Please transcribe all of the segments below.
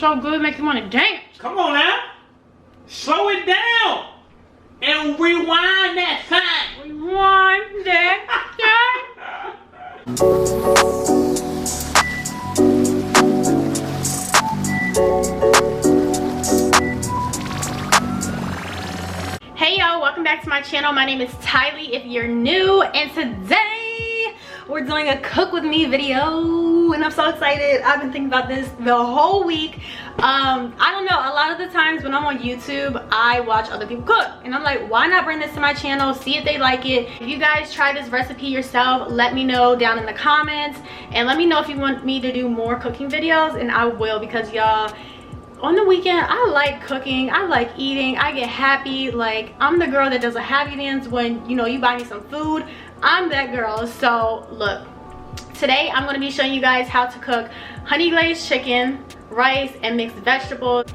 so good, make you want to dance. Come on now. Slow it down. And rewind that thing. Rewind that Hey y'all, welcome back to my channel. My name is Tylee if you're new, and today we're doing a cook with me video and I'm so excited. I've been thinking about this the whole week. I don't know, a lot of the times when I'm on YouTube I watch other people cook and I'm like, why not bring this to my channel, see if they like it. If you guys try this recipe yourself, let me know down in the comments and let me know if you want me to do more cooking videos, and I will, because y'all, on the weekend I like cooking, I like eating, I get happy. Like, I'm the girl that does a happy dance when, you know, you buy me some food. I'm that girl. So look, today I'm going to be showing you guys how to cook honey glazed chicken, rice, and mixed vegetables.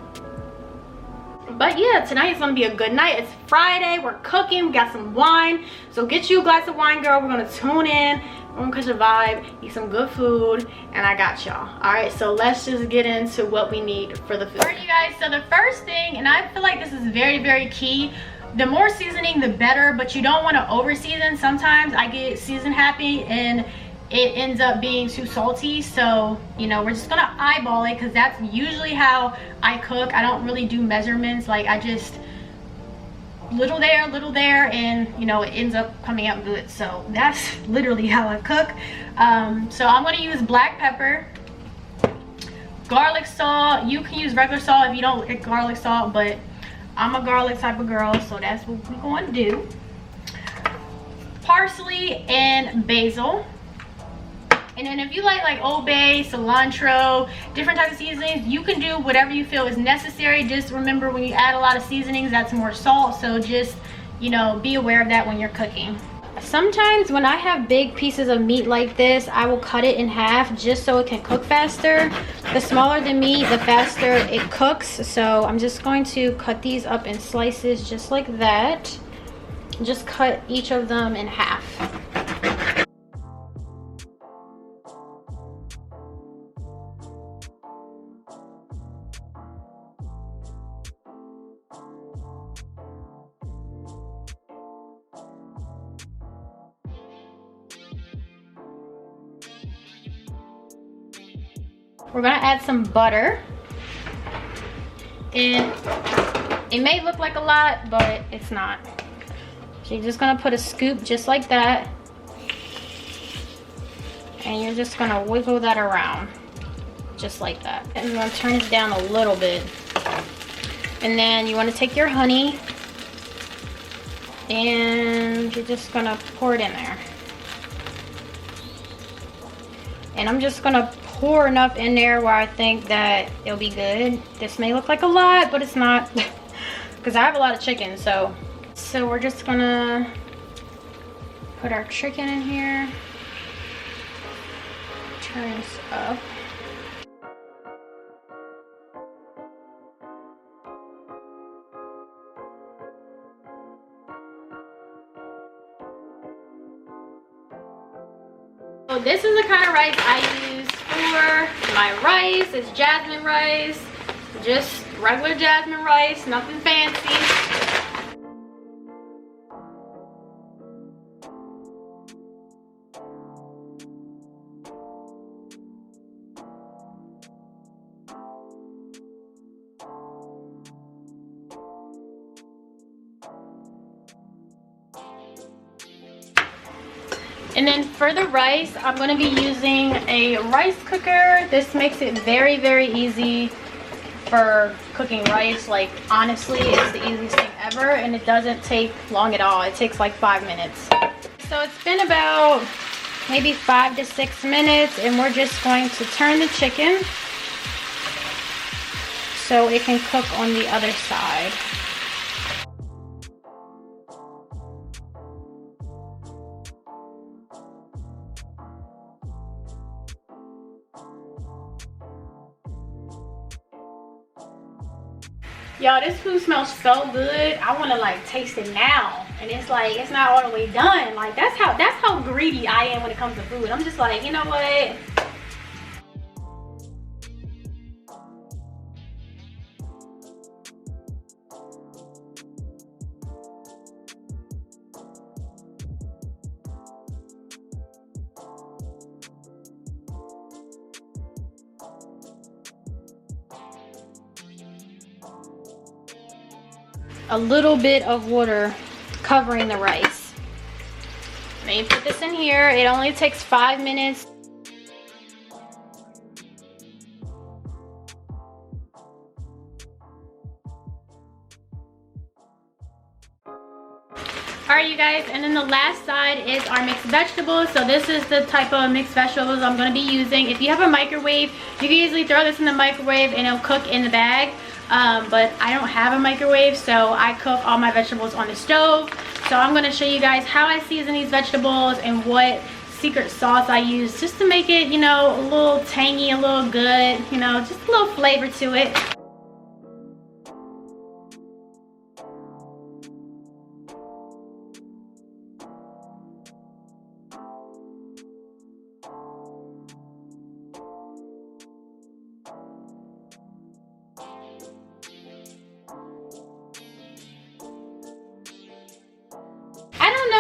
But yeah, tonight is going to be a good night. It's Friday, we're cooking, we got some wine, so get you a glass of wine, girl. We're going to tune in, we're going to catch a vibe, eat some good food, and I got y'all. Alright, so let's just get into what we need for the food. Alright you guys, so the first thing, and I feel like this is very, very key, the more seasoning the better, but you don't want to over season. Sometimes I get season happy and it ends up being too salty, so you know, we're just gonna eyeball it, because that's usually how I cook. I don't really do measurements, like I just little there, and you know, it ends up coming out good. So that's literally how I cook. So I'm going to use black pepper, garlic salt. You can use regular salt if you don't like garlic salt, but I'm a garlic type of girl, so that's what we're going to do. Parsley and basil. And then if you like Old Bay, cilantro, different types of seasonings, you can do whatever you feel is necessary. Just remember, when you add a lot of seasonings, that's more salt. So just, you know, be aware of that when you're cooking. Sometimes when I have big pieces of meat like this, I will cut it in half just so it can cook faster. The smaller the meat, the faster it cooks. So I'm just going to cut these up in slices just like that. Just cut each of them in half. We're gonna add some butter, and it may look like a lot, but it's not. So you're just gonna put a scoop just like that, and you're just gonna wiggle that around just like that. And you're gonna turn it down a little bit, and then you want to take your honey and you're just gonna pour it in there. And I'm just gonna pour enough in there where I think that it'll be good. This may look like a lot, but it's not, because I have a lot of chicken. So we're just gonna put our chicken in here, turn this up. So this is the kind of rice I use for my rice. It's jasmine rice, just regular jasmine rice, nothing fancy. And then for the rice, I'm going to be using a rice cooker. This makes it very, very easy for cooking rice. Like, honestly, it's the easiest thing ever, and it doesn't take long at all. It takes like 5 minutes. So it's been about maybe 5 to 6 minutes, and we're just going to turn the chicken so it can cook on the other side. Y'all, this food smells so good. I want to like taste it now, and it's like it's not all the way done. Like that's how greedy I am when it comes to food. I'm just like, you know what? a little bit of water covering the rice. Then you put this in here. It only takes 5 minutes. Alright you guys, and then the last side is our mixed vegetables. So this is the type of mixed vegetables I'm going to be using. If you have a microwave, you can easily throw this in the microwave and it'll cook in the bag. But I don't have a microwave, so I cook all my vegetables on the stove. So I'm going to show you guys how I season these vegetables and what secret sauce I use just to make it, you know, a little tangy, a little good, you know, just a little flavor to it.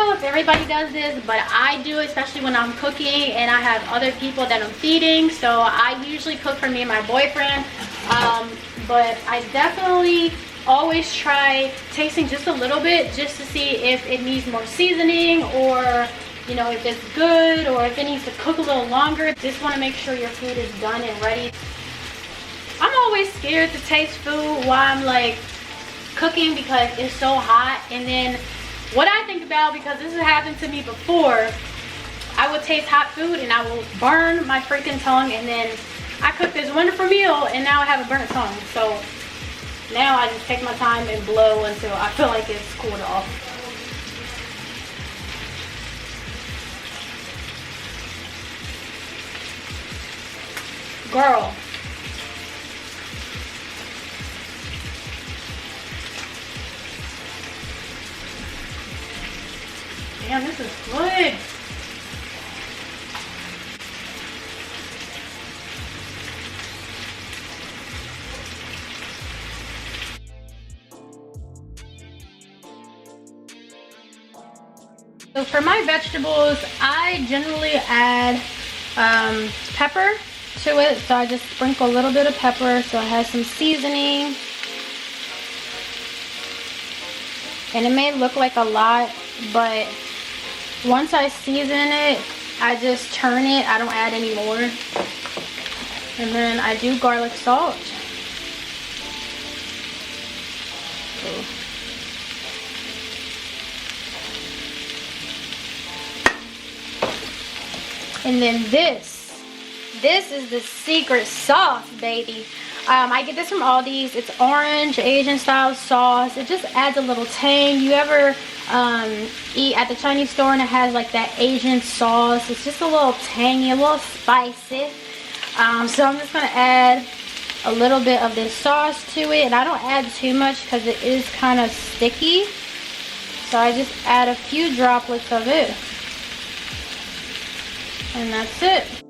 If everybody does this, but I do, especially when I'm cooking and I have other people that I'm feeding. So I usually cook for me and my boyfriend, but I definitely always try tasting just a little bit just to see if it needs more seasoning, or you know, if it's good, or if it needs to cook a little longer. Just want to make sure your food is done and ready. I'm always scared to taste food while I'm like cooking because it's so hot, and then what I think about, because this has happened to me before, I would taste hot food and I will burn my freaking tongue, and then I cook this wonderful meal and now I have a burnt tongue. So now I just take my time and blow until I feel like it's cooled off. Girl. Damn, this is good. So for my vegetables, I generally add pepper to it. So I just sprinkle a little bit of pepper so it has some seasoning. And it may look like a lot, but once I season it, I just turn it. I don't add any more. And then I do garlic salt. And then this is the secret sauce, baby. I get this from Aldi's. It's orange Asian style sauce. It just adds a little tang. You ever eat at the Chinese store and it has like that Asian sauce? It's just a little tangy, a little spicy. So I'm just gonna add a little bit of this sauce to it, and I don't add too much because it is kind of sticky. So I just add a few droplets of it, and that's it.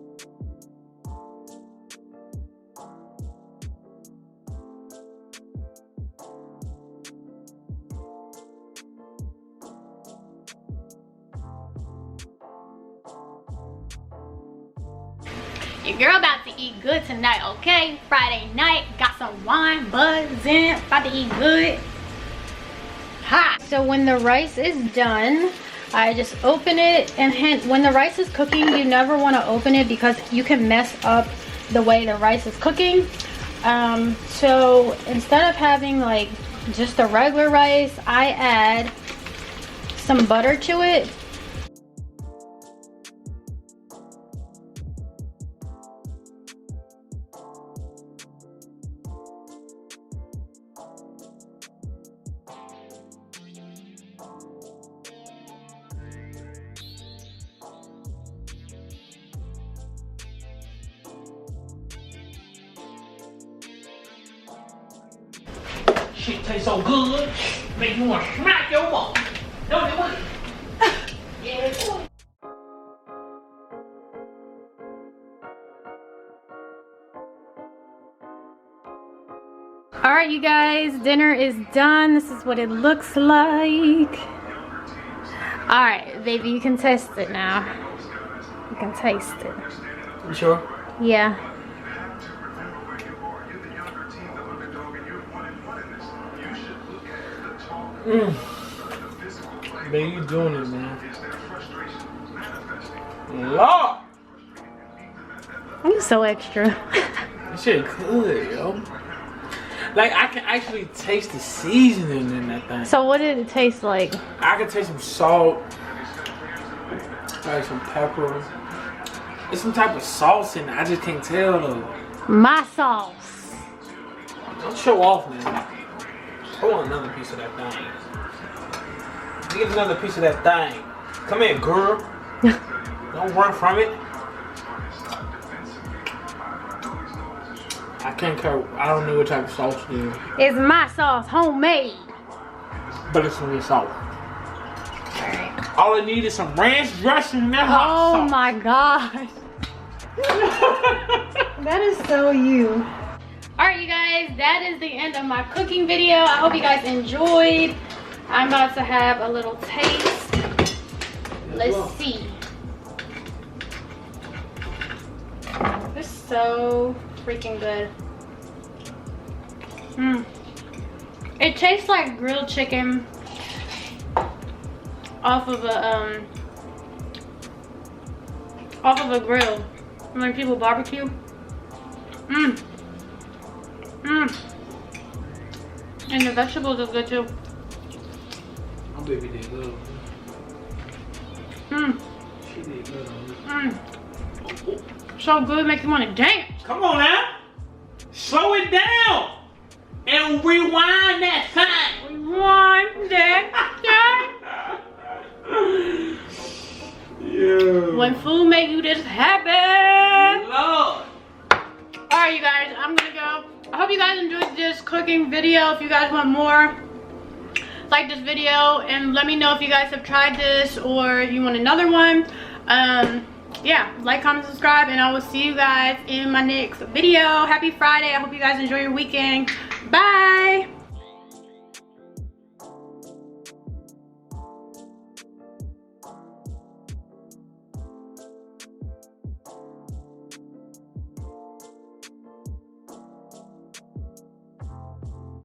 Your girl about to eat good tonight, okay? Friday night, got some wine, buzzing, about to eat good. Hot. So when the rice is done, I just open it, and when the rice is cooking, you never want to open it because you can mess up the way the rice is cooking. So instead of having like just the regular rice, I add some butter to it. Shit tastes so good, make you want to smack your mom. Don't it, want yeah, boy. Alright you guys, dinner is done. This is what it looks like. Alright, baby, you can taste it now. You can taste it. You sure? Yeah. Man, you doing it, man. Lord! I'm so extra. This shit good, yo. Like, I can actually taste the seasoning in that thing. So what did it taste like? I can taste some salt. Like some pepper. It's some type of sauce in it. I just can't tell though. My sauce. Don't show off, man. I want another piece of that thing. Get another piece of that thing. Come here, girl. Don't run from it. I can't care. I don't know what type of sauce it is. It's my sauce, homemade. But it's really salt. All I need is some ranch dressing and that hot sauce. Oh my gosh. That is so you. Alright you guys, that is the end of my cooking video. I hope you guys enjoyed. I'm about to have a little taste. Let's see. This is so freaking good. It tastes like grilled chicken off of a grill when people barbecue. And the vegetables is good too. My baby did good. She did good on it. So good, makes you want to dance. Come on now. Slow it down. And rewind that thing. Rewind that thing. Yeah. When food make you this happy. Lord. Alright you guys, I'm gonna go. I hope you guys enjoyed this cooking video. If you guys want more, like this video and let me know if you guys have tried this or if you want another one. Yeah, like, comment, subscribe, and I will see you guys in my next video. Happy Friday. I hope you guys enjoy your weekend. Bye.